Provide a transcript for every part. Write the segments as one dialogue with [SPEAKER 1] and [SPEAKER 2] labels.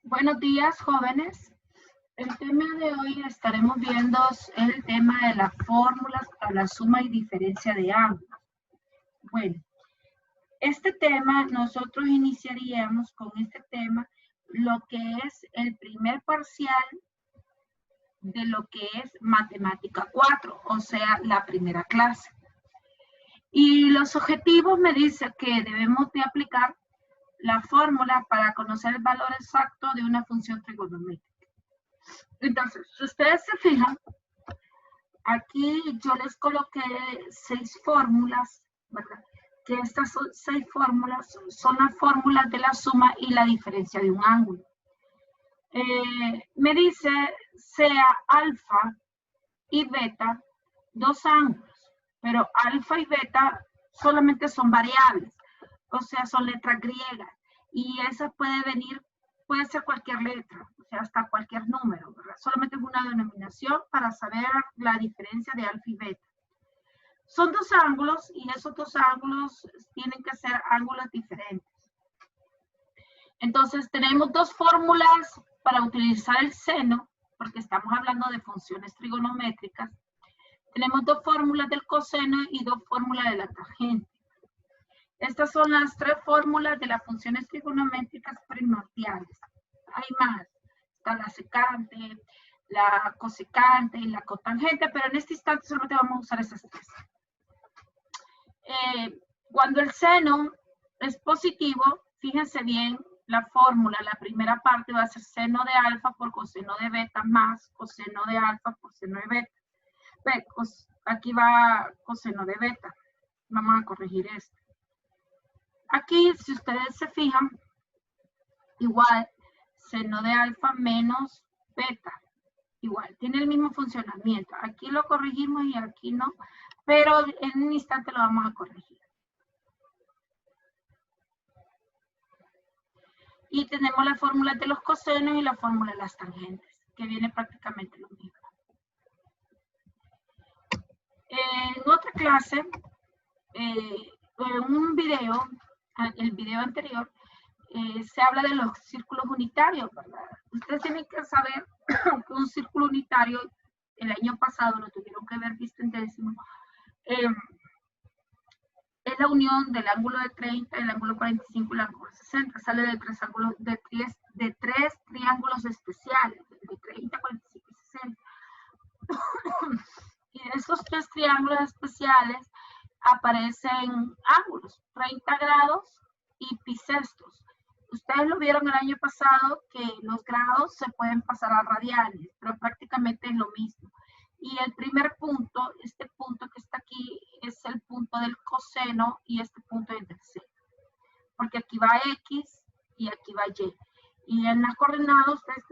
[SPEAKER 1] Buenos días, jóvenes. El tema de hoy estaremos viendo el tema de las fórmulas para la suma y diferencia de ángulos. Bueno, este tema nosotros iniciaríamos con este tema lo que es el primer parcial de lo que es matemática 4, o sea, la primera clase. Y los objetivos me dicen que debemos de aplicar la fórmula para conocer el valor exacto de una función trigonométrica. Entonces, si ustedes se fijan, aquí yo les coloqué 6 fórmulas, ¿verdad? Que estas 6 fórmulas son las fórmulas de la suma y la diferencia de un ángulo. Me dice sea alfa y beta dos ángulos, pero alfa y beta solamente son variables, o sea, son letras griegas, y esa puede ser cualquier letra, o sea, hasta cualquier número, ¿verdad? Solamente es una denominación para saber la diferencia de alfa y beta. Son dos ángulos y esos dos ángulos tienen que ser ángulos diferentes. Entonces, tenemos dos fórmulas para utilizar el seno, porque estamos hablando de funciones trigonométricas. Tenemos dos fórmulas del coseno y dos fórmulas de la tangente. Estas son las 3 fórmulas de las funciones trigonométricas primordiales. Hay más. Está la secante, la cosecante y la cotangente, pero en este instante solamente vamos a usar esas 3. Cuando el seno es positivo, fíjense bien, la fórmula, la primera parte va a ser seno de alfa por coseno de beta más coseno de alfa por seno de beta. Aquí va coseno de beta. Vamos a corregir esto. Aquí, si ustedes se fijan, igual, seno de alfa menos beta. Igual, tiene el mismo funcionamiento. Aquí lo corregimos y aquí no, pero en un instante lo vamos a corregir. Y tenemos la fórmula de los cosenos y la fórmula de las tangentes, que viene prácticamente lo mismo. En otra clase, en un video, el video anterior, se habla de los círculos unitarios, ¿verdad? Ustedes tienen que saber que un círculo unitario, el año pasado lo tuvieron que haber visto en décimo, es la unión del ángulo de 30, el ángulo 45 y el ángulo 60. Sale de tres triángulos especiales, de 30, 45 y 60. Y de esos 3 triángulos especiales aparecen ángulos, 30 grados y bisestos. Ustedes lo vieron el año pasado que los grados se pueden pasar a radianes, pero prácticamente es lo mismo. Y el primer punto, este punto que está aquí, es el punto del coseno y este punto es del seno. Porque aquí va X y aquí va Y. Y en las coordenadas ustedes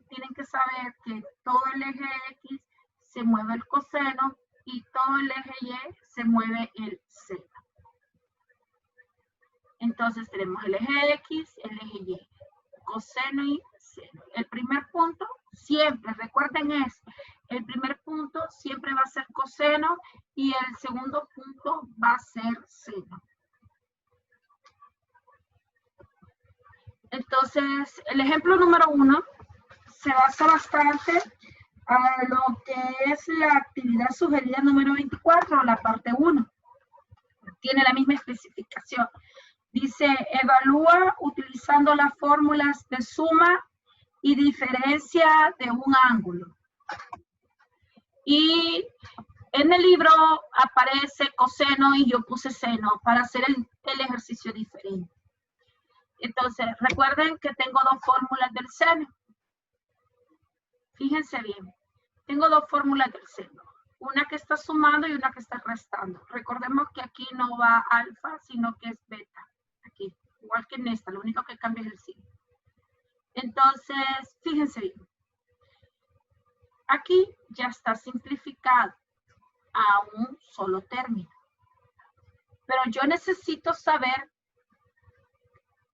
[SPEAKER 1] tienen que saber que todo el eje X se mueve el coseno y todo el eje Y se mueve el seno. Entonces tenemos el eje X, el eje Y, coseno y seno. El primer punto siempre, recuerden esto, el primer punto siempre va a ser coseno y el segundo punto va a ser seno. Entonces, el ejemplo número 1 se basa bastante a lo que es la actividad sugerida número 24, la parte 1. Tiene la misma especificación. Dice, evalúa utilizando las fórmulas de suma y diferencia de un ángulo. Y en el libro aparece coseno y yo puse seno para hacer el ejercicio diferente. Entonces, recuerden que tengo dos fórmulas del seno. Fíjense bien, tengo dos fórmulas del seno. Una que está sumando y una que está restando. Recordemos que aquí no va alfa, sino que es beta. Aquí, igual que en esta, lo único que cambia es el signo. Entonces, fíjense bien. Aquí ya está simplificado a un solo término. Pero yo necesito saber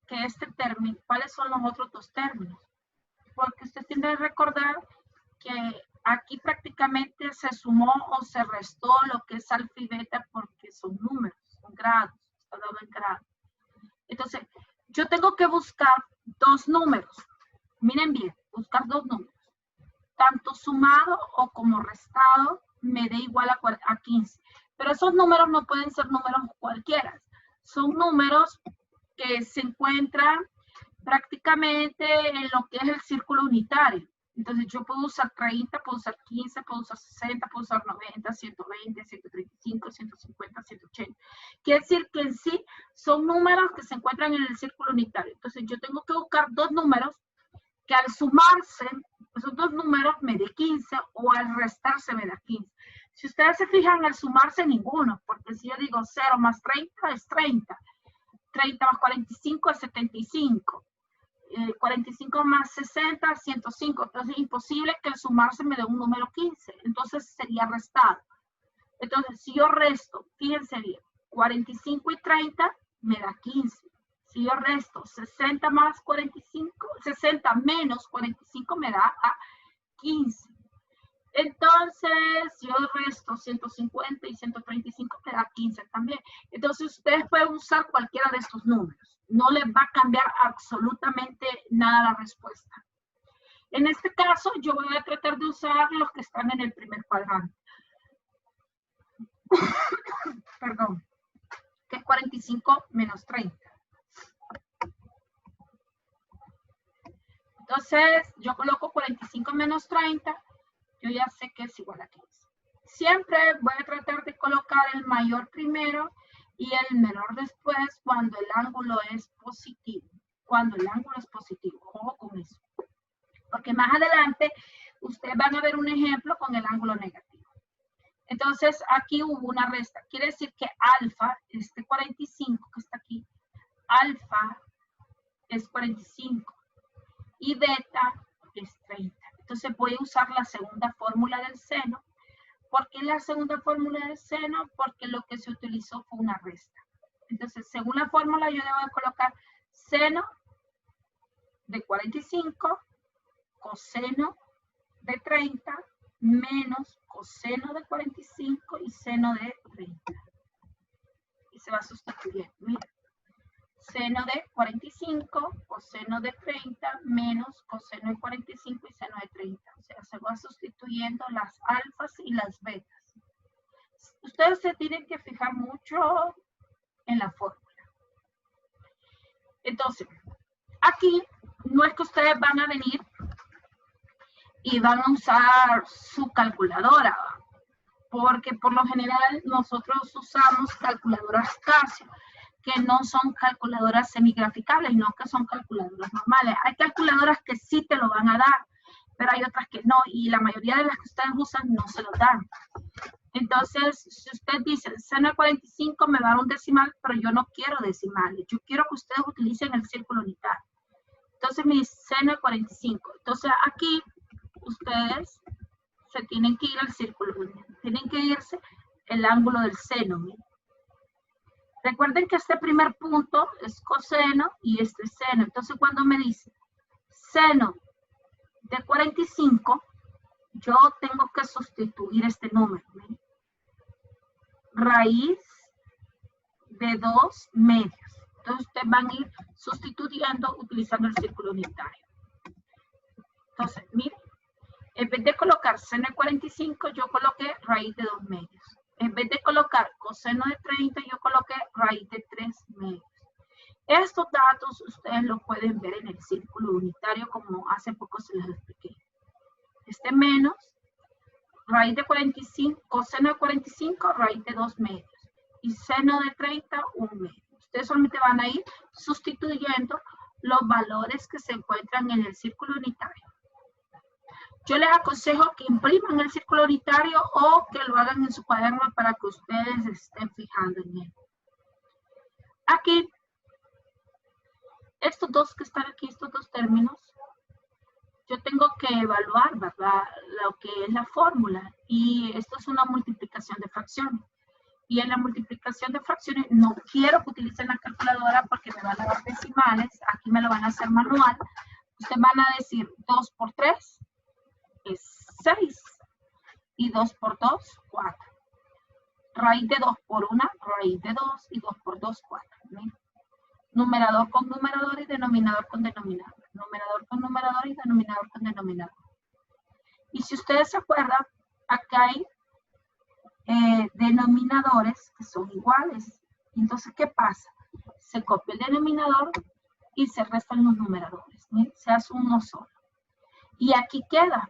[SPEAKER 1] que este término, ¿cuáles son los otros dos términos? Porque usted tiene que recordar que aquí prácticamente se sumó o se restó lo que es alfa y beta porque son números, son grados, está dado en grado. Entonces, yo tengo que buscar dos números. Miren bien, buscar dos números. Tanto sumado o como restado me dé igual a 15. Pero esos números no pueden ser números cualquiera. Son números que se encuentran prácticamente en lo que es el círculo unitario. Entonces yo puedo usar 30, puedo usar 15, puedo usar 60, puedo usar 90, 120, 135, 150, 180. Quiere decir que en sí son números que se encuentran en el círculo unitario. Entonces yo tengo que buscar dos números que al sumarse, esos dos números me dé 15 o al restarse me da 15. Si ustedes se fijan, al sumarse ninguno, porque si yo digo 0 más 30 es 30. 30 más 45 es 75. 45 más 60, 105. Entonces es imposible que al sumarse me dé un número 15. Entonces sería restado. Entonces, si yo resto, fíjense bien, 45 y 30 me da 15. Si yo resto 60 más 45, 60 menos 45 me da a 15. Entonces, yo resto 150 y 135 me da 15 también. Entonces, ustedes pueden usar cualquiera de estos números. No les va a cambiar absolutamente nada la respuesta. En este caso, yo voy a tratar de usar los que están en el primer cuadrante. Perdón, que es 45 menos 30. Entonces, yo coloco 45 menos 30, yo ya sé que es igual a 15. Siempre voy a tratar de colocar el mayor primero y el menor después cuando el ángulo es positivo. Cuando el ángulo es positivo, ojo con eso. Porque más adelante, ustedes van a ver un ejemplo con el ángulo negativo. Entonces, aquí hubo una resta. Quiere decir que alfa, este 45 que está aquí, alfa es 45 y beta es 30. Entonces, voy a usar la segunda fórmula del seno. ¿Por qué la segunda fórmula del seno? Porque lo que se utilizó fue una resta. Entonces, según la fórmula, yo debo colocar seno de 45, coseno de 30, menos coseno de 45 y seno de 30. Y se va sustituyendo. Mira, seno de 45, coseno de 30, menos coseno de 45 y seno de 30. O sea, se va sustituyendo las alfas y las betas. Ustedes se tienen que fijar mucho en la fórmula. Entonces, aquí no es que ustedes van a venir y van a usar su calculadora, porque por lo general nosotros usamos calculadoras Casio, que no son calculadoras semigraficables, no que son calculadoras normales. Hay calculadoras que sí te lo van a dar, pero hay otras que no, y la mayoría de las que ustedes usan no se lo dan. Entonces, si usted dice, seno de 45 me va a dar un decimal, pero yo no quiero decimales, yo quiero que ustedes utilicen el círculo unitario. Entonces, mi seno de 45. Entonces, aquí ustedes se tienen que ir al círculo unitario, tienen que irse el ángulo del seno. ¿Miren? Recuerden que este primer punto es coseno y este es seno. Entonces, cuando me dice seno de 45, yo tengo que sustituir este número. ¿Miren? Raíz de 2 medios. Entonces, ustedes van a ir sustituyendo utilizando el círculo unitario. Entonces, miren, en vez de colocar seno de 45, yo coloqué raíz de 2 medios. En vez de colocar coseno de 30, yo coloqué raíz de 3 medios. Estos datos ustedes los pueden ver en el círculo unitario, como hace poco se les expliqué. Este menos, raíz de 45, coseno de 45, raíz de 2 medios. Y seno de 30, 1 medio. Ustedes solamente van a ir sustituyendo los valores que se encuentran en el círculo unitario. Yo les aconsejo que impriman el círculo unitario o que lo hagan en su cuaderno para que ustedes estén fijando en él. Aquí, estos dos que están aquí, estos dos términos, yo tengo que evaluar, ¿verdad?, lo que es la fórmula. Y esto es una multiplicación de fracciones. Y en la multiplicación de fracciones no quiero que utilicen la calculadora porque me van a dar decimales. Aquí me lo van a hacer manual. Ustedes van a decir 2 por 3 es 6. Y 2 por 2, 4. Raíz de 2 por 1, raíz de 2. Y 2 por 2, 4. ¿Ven? Numerador con numerador y denominador con denominador. numerador con numerador y denominador con denominador. Y si ustedes se acuerdan, acá hay denominadores que son iguales. Entonces, ¿qué pasa? Se copia el denominador y se restan los numeradores, ¿sí? Se hace uno solo. Y aquí queda,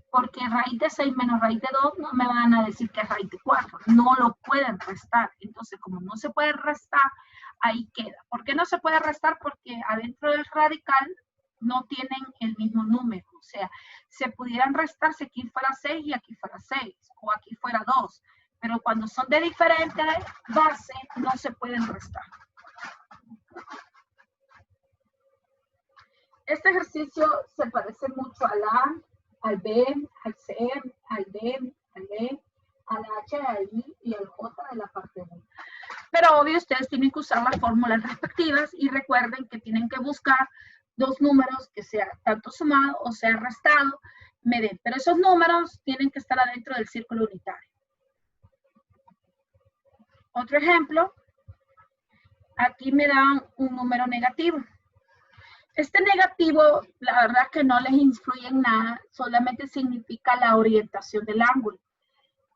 [SPEAKER 1] porque raíz de 6 menos raíz de 2 no me van a decir que es raíz de 4, no lo pueden restar. Entonces, como no se puede restar, ahí queda. ¿Por qué no se puede restar? Porque adentro del radical no tienen el mismo número. O sea, se pudieran restar si aquí fuera 6 y aquí fuera 6, o aquí fuera 2. Pero cuando son de diferente base, no se pueden restar. Este ejercicio se parece mucho al A, al B, al C, al D, al E, al H, al I y al J de la parte 1. Pero obvio, ustedes tienen que usar las fórmulas respectivas y recuerden que tienen que buscar dos números que sea tanto sumado o sea restado, me den. Pero esos números tienen que estar adentro del círculo unitario. Otro ejemplo, aquí me dan un número negativo. Este negativo, la verdad es que no les influye en nada, solamente significa la orientación del ángulo.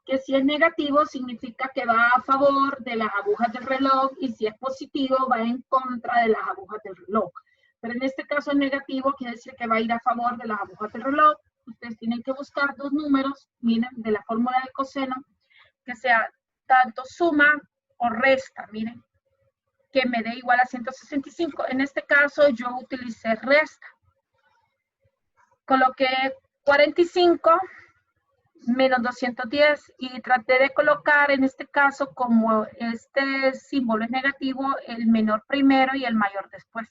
[SPEAKER 1] Que si es negativo significa que va a favor de las agujas del reloj y si es positivo va en contra de las agujas del reloj. Pero en este caso es negativo, quiere decir que va a ir a favor de las agujas del reloj. Ustedes tienen que buscar dos números, miren, de la fórmula del coseno, que sea tanto suma o resta, miren, que me dé igual a 165. En este caso yo utilicé resta. Coloqué 45 menos 210 y traté de colocar en este caso, como este símbolo es negativo, el menor primero y el mayor después.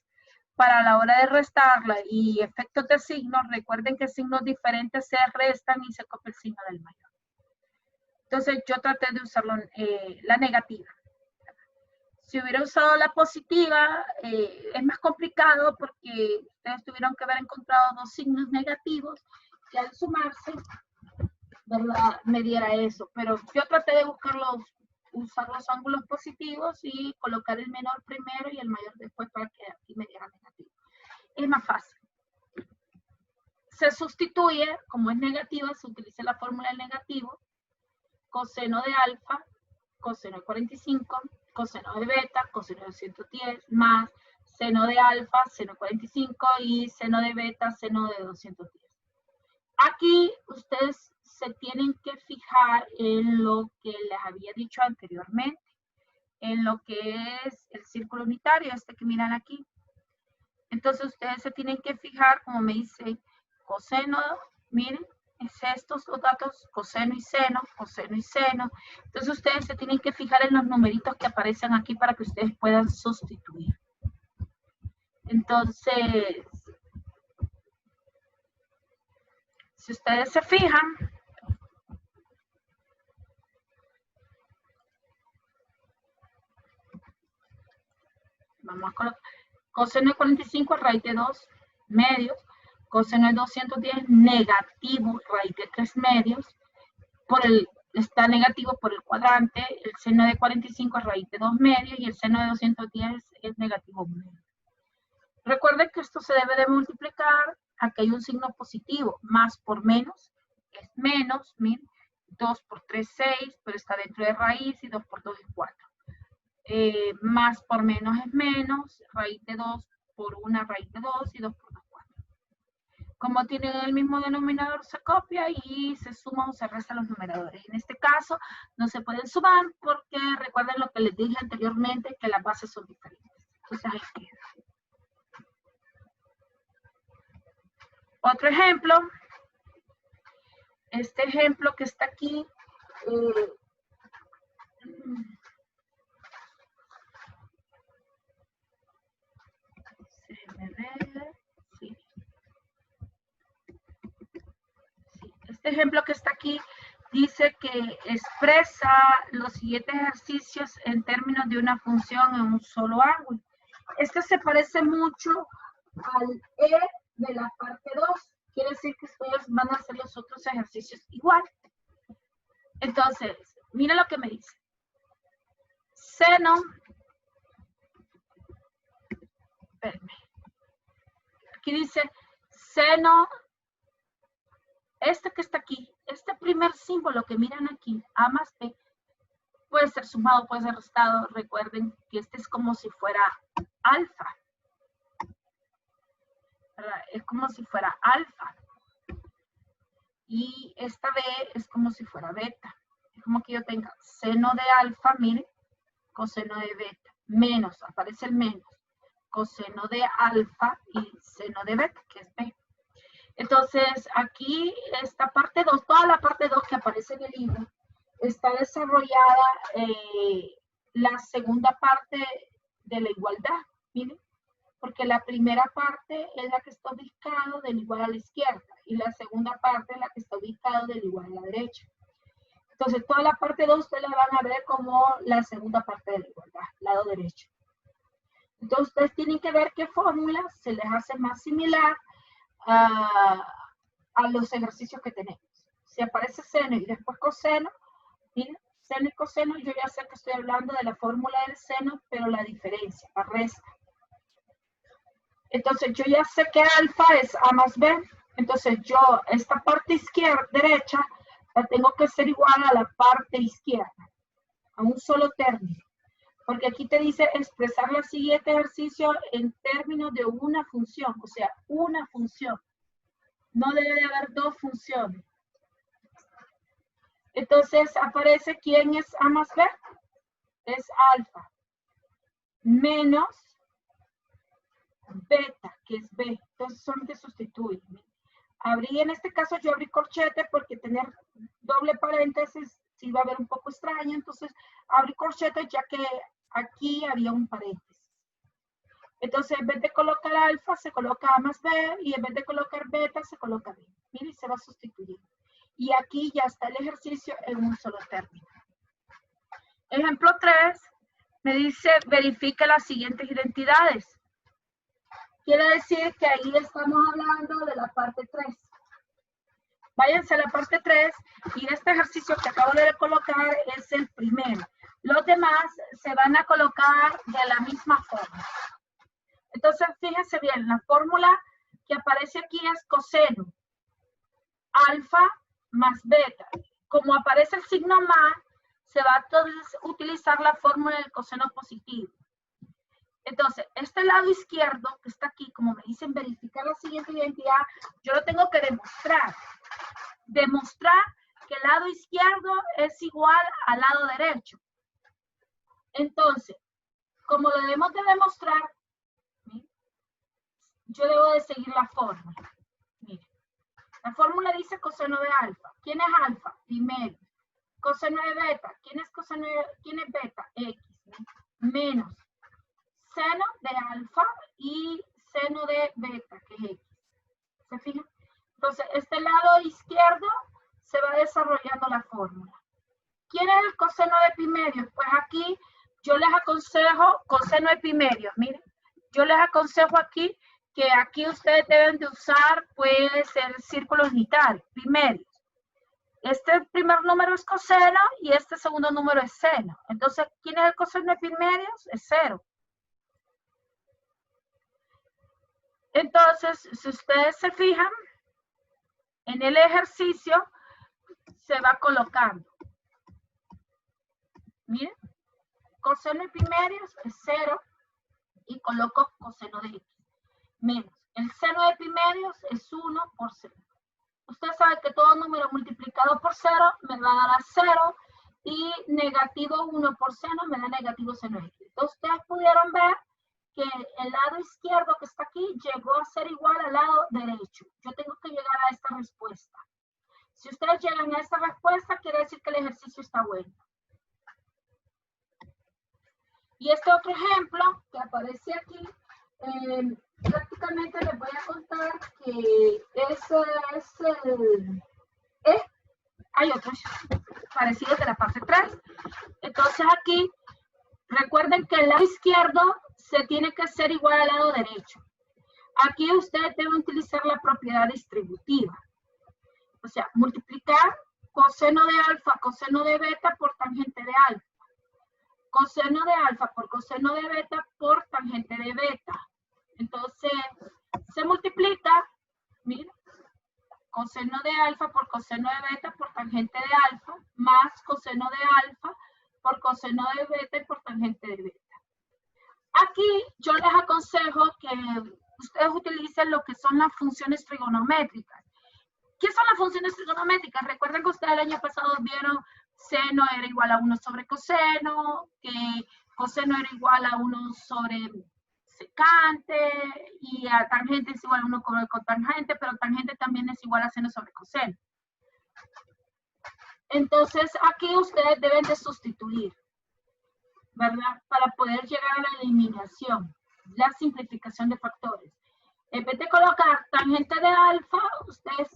[SPEAKER 1] Para la hora de restarla y efectos de signos, recuerden que signos diferentes se restan y se copia el signo del mayor. Entonces yo traté de usarlo, la negativa. Si hubiera usado la positiva, es más complicado porque ustedes tuvieron que haber encontrado dos signos negativos que al sumarse, ¿verdad?, me diera eso. Pero yo traté de usar los ángulos positivos y colocar el menor primero y el mayor después para que aquí me diera negativo. Es más fácil. Se sustituye, como es negativa, se utiliza la fórmula del negativo, coseno de alfa, coseno de 45, coseno de beta, coseno de 110, más seno de alfa, seno de 45 y seno de beta, seno de 210. Aquí ustedes se tienen que fijar en lo que les había dicho anteriormente, en lo que es el círculo unitario, este que miran aquí. Entonces ustedes se tienen que fijar, como me dice, coseno, miren, es estos dos datos, coseno y seno, coseno y seno. Entonces ustedes se tienen que fijar en los numeritos que aparecen aquí para que ustedes puedan sustituir. Entonces, si ustedes se fijan, vamos a colocar coseno de 45 raíz de 2 medios, coseno de 210 negativo raíz de 3 medios, está negativo por el cuadrante, el seno de 45 es raíz de 2 medios y el seno de 210 es negativo 1 medio. Recuerden que esto se debe de multiplicar, aquí hay un signo positivo, más por menos es menos, miren, 2 por 3, 6, pero está dentro de raíz y 2 por 2 es 4. Más por menos es menos, raíz de 2 por 1 raíz de 2 y 2 por 2, 4. Como tienen el mismo denominador, se copia y se suman o se restan los numeradores. En este caso, no se pueden sumar porque recuerden lo que les dije anteriormente, que las bases son diferentes. Entonces, ahí queda. Otro ejemplo. Este ejemplo que está aquí. Sí. Este ejemplo que está aquí dice que expresa los siguientes ejercicios en términos de una función en un solo ángulo. Este se parece mucho al E de la parte 2. Quiere decir que ustedes van a hacer los otros ejercicios igual. Entonces, mira lo que me dice. Seno. Espérenme. aquí dice seno, este que está aquí, este primer símbolo que miran aquí, A más B, puede ser sumado, puede ser restado. Recuerden que este es como si fuera alfa. ¿Verdad? Es como si fuera alfa. Y esta B es como si fuera beta. Es como que yo tenga seno de alfa, mire, coseno de beta, menos, aparece el menos, coseno de alfa y seno de beta, que es B. Entonces, aquí esta parte 2, toda la parte 2 que aparece en el libro, está desarrollada la segunda parte de la igualdad, miren, porque la primera parte es la que está ubicada del igual a la izquierda y la segunda parte es la que está ubicada del igual a la derecha. Entonces, toda la parte 2 ustedes la van a ver como la segunda parte de la igualdad, lado derecho. Entonces, ustedes tienen que ver qué fórmula se les hace más similar a los ejercicios que tenemos. Si aparece seno y después coseno, miren, seno y coseno, yo ya sé que estoy hablando de la fórmula del seno, pero la diferencia, la resta. Entonces, yo ya sé que alfa es A más B. Entonces, yo, esta parte izquierda, derecha, la tengo que ser igual a la parte izquierda, a un solo término. Porque aquí te dice expresar el siguiente ejercicio en términos de una función, o sea, una función. No debe de haber dos funciones. Entonces, aparece quién es A más B. Es alfa. Menos beta, que es B. Entonces, solamente sustituye. Abrí, en este caso, yo abrí corchete porque tener doble paréntesis sí va a ver un poco extraño. Entonces, abrí corchete ya que aquí había un paréntesis. Entonces, en vez de colocar alfa, se coloca A más B, y en vez de colocar beta, se coloca B. Mire, se va sustituyendo. Y aquí ya está el ejercicio en un solo término. Ejemplo 3, me dice, verifica las siguientes identidades. Quiere decir que ahí estamos hablando de la parte 3. Váyanse a la parte 3, y este ejercicio que acabo de colocar es el primero. Los demás se van a colocar de la misma forma. Entonces, fíjense bien, la fórmula que aparece aquí es coseno, alfa más beta. Como aparece el signo más, se va a utilizar la fórmula del coseno positivo. Entonces, este lado izquierdo que está aquí, como me dicen verificar la siguiente identidad, yo lo tengo que demostrar. Demostrar que el lado izquierdo es igual al lado derecho. Entonces, como lo debemos de demostrar, yo debo de seguir la fórmula. Mire, la fórmula dice coseno de alfa. ¿Quién es alfa? Primero. Coseno de beta. ¿Quién es beta? X. Menos seno de alfa y seno de beta, que es X. ¿Se fijan? Entonces, este lado izquierdo se va desarrollando la fórmula. ¿Quién es el coseno de pi medios? Pues aquí yo les aconsejo coseno de pi medios. Miren, yo les aconsejo aquí que aquí ustedes deben de usar, puede ser círculos unitarios, pi medios. Este primer número es coseno y este segundo número es seno. Entonces, ¿quién es el coseno de pi medios? Es 0. Entonces, si ustedes se fijan, en el ejercicio se va colocando. Miren, coseno de pi medios es 0 y coloco coseno de x. Menos, el seno de pi medios es 1 por 0. Usted sabe que todo número multiplicado por 0 me va a dar 0 y negativo 1 por seno me da negativo seno de x. Entonces, ustedes pudieron ver que el lado izquierdo que está aquí llegó a ser igual al lado derecho. Yo tengo que llegar a esta respuesta. Si ustedes llegan a esta respuesta, quiere decir que el ejercicio está bueno. Y este otro ejemplo que aparece aquí, prácticamente les voy a contar que ese es el... hay otros parecidos de la parte 3. Entonces aquí, recuerden que el lado izquierdo se tiene que hacer igual al lado derecho. Aquí ustedes deben utilizar la propiedad distributiva. O sea, multiplicar coseno de alfa, coseno de beta por tangente de alfa. Coseno de alfa por coseno de beta por tangente de beta. Entonces, se multiplica coseno de alfa por coseno de beta por tangente de alfa, más coseno de alfa por coseno de beta y por tangente de beta. Aquí yo les aconsejo que ustedes utilicen lo que son las funciones trigonométricas. ¿Qué son las funciones trigonométricas? Recuerden que ustedes el año pasado vieron seno era igual a 1 sobre coseno, que coseno era igual a 1 sobre secante, y a tangente es igual a 1 sobre cotangente, pero tangente también es igual a seno sobre coseno. Entonces, aquí ustedes deben de sustituir, ¿verdad? Para poder llegar a la eliminación, la simplificación de factores. En vez de colocar tangente de alfa, ustedes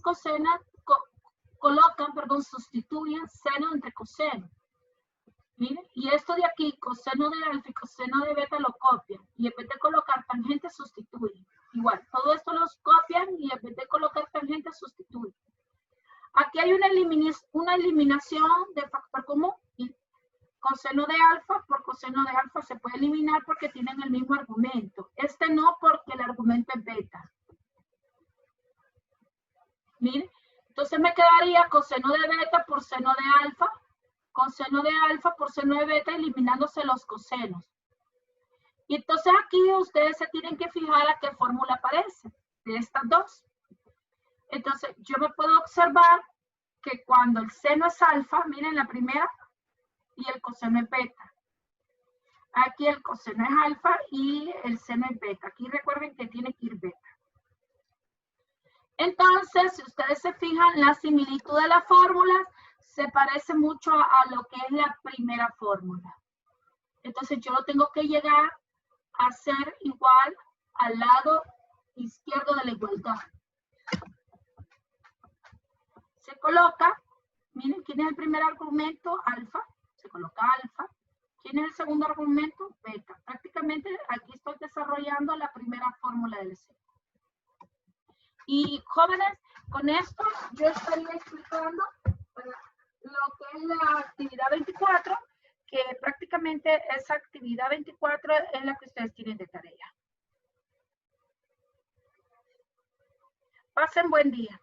[SPEAKER 1] sustituyen seno entre coseno. Miren, y esto de aquí, coseno de alfa y coseno de beta lo copian. Y en vez de colocar tangente, sustituyen. Igual, todo esto los copian y en vez de colocar tangente, sustituyen. Aquí hay una eliminación de factor común. Y coseno de alfa por coseno de alfa se puede eliminar porque tienen el mismo argumento. Este no, porque el argumento es beta. Miren, entonces me quedaría coseno de beta por seno de alfa, coseno de alfa por seno de beta, eliminándose los cosenos. Y entonces aquí ustedes se tienen que fijar a qué fórmula aparece de estas dos. Entonces yo me puedo observar que cuando el seno es alfa, miren la primera, y el coseno es beta. Aquí el coseno es alfa y el seno es beta. Aquí recuerden que tiene que ir beta. Entonces, si ustedes se fijan, la similitud de las fórmulas se parece mucho a lo que es la primera fórmula. Entonces, yo lo tengo que llegar a ser igual al lado izquierdo de la igualdad. Se coloca, miren, ¿quién es el primer argumento? Alfa. Se coloca alfa. ¿Quién es el segundo argumento? Beta. Prácticamente aquí estoy desarrollando la primera fórmula del seno. Y jóvenes, con esto yo estaría explicando lo que es la actividad 24, que prácticamente esa actividad 24 es la que ustedes tienen de tarea. Pasen buen día.